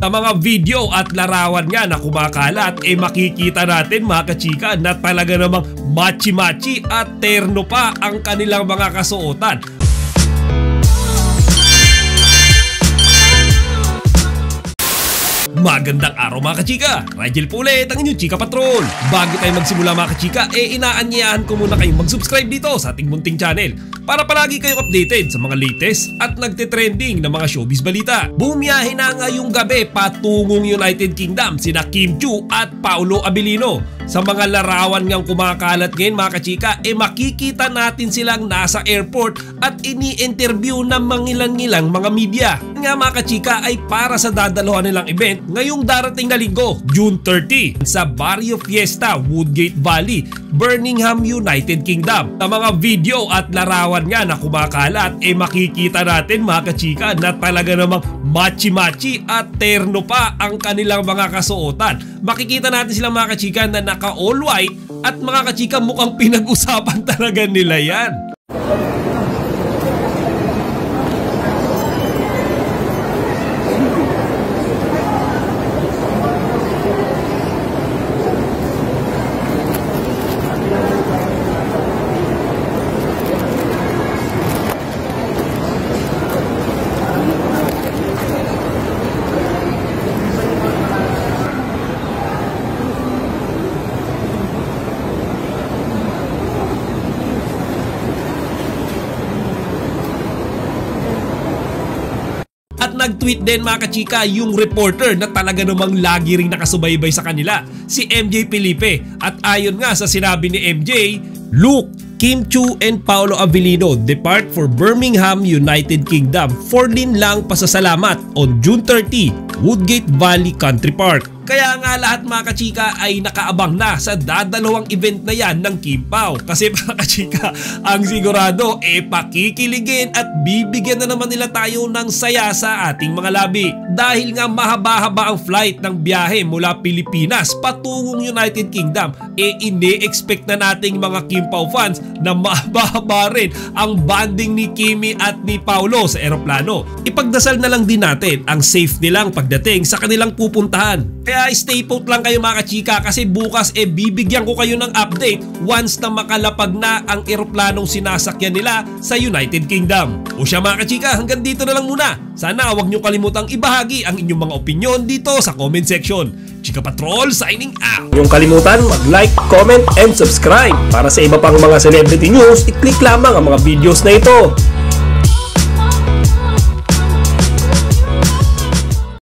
Sa mga video at larawan nga na kumakalat, makikita natin mga kachika na talaga namang machi-machi at terno pa ang kanilang mga kasuotan. Magandang araw mga kachika! Rigel po ulit ang inyong Chika Patrol. Bago tayo magsimula mga kachika, inaanyayahan ko muna kayong mag-subscribe dito sa ating munting channel para palagi kayong updated sa mga latest at nagtitrending na mga showbiz balita. Bumiyahe na ngayong gabi patungong United Kingdom sina Kim Chiu at Paolo Abilino. Sa mga larawan ngang kumakalat ngayon mga kachika, makikita natin silang nasa airport at ini-interview ng mangilan-ngilang mga media. Nga mga kachika ay para sa dadaluhan nilang event ngayong darating na linggo, June 30 sa Barrio Fiesta, Woodgate Valley, Birmingham, United Kingdom. Sa mga video at larawan nga na kumakalat, makikita natin mga kachika na talaga namang machi-machi at terno pa ang kanilang mga kasuotan. Makikita natin silang mga kachika na naka all white at mga kachika mukhang pinag-usapan talaga nila yan. At nag-tweet din mga kachika yung reporter na talaga namang lagi ring nakasubaybay sa kanila, si MJ Felipe. At ayon nga sa sinabi ni MJ, look, Kim Chiu and Paolo Abilino depart for Birmingham, United Kingdom for lang pasasalamat on June 30, Woodgate Valley Country Park. Kaya nga lahat mga kachika ay nakaabang na sa dadalawang event na yan ng Kim Pao. Kasi mga kachika, ang sigurado pakikiligin at bibigyan na naman nila tayo ng saya sa ating mga labi. Dahil nga mahaba-haba ang flight ng biyahe mula Pilipinas patungong United Kingdom, ine-expect na nating mga Kim Pao fans na mahaba-haba rin ang bonding ni Kimi at ni Paolo sa eroplano. Ipagdasal na lang din natin ang safe nilang pagdating sa kanilang pupuntahan. Kaya stay put lang kayo mga kachika kasi bukas bibigyan ko kayo ng update once na makalapag na ang eroplanong sinasakyan nila sa United Kingdom. O siya mga kachika, hanggang dito na lang muna. Sana huwag nyo kalimutang ibahagi ang inyong mga opinion dito sa comment section. Chika Patrol signing out! Huwag kalimutan mag-like, comment, and subscribe. Para sa iba pang mga celebrity news, i-click lamang ang mga videos na ito.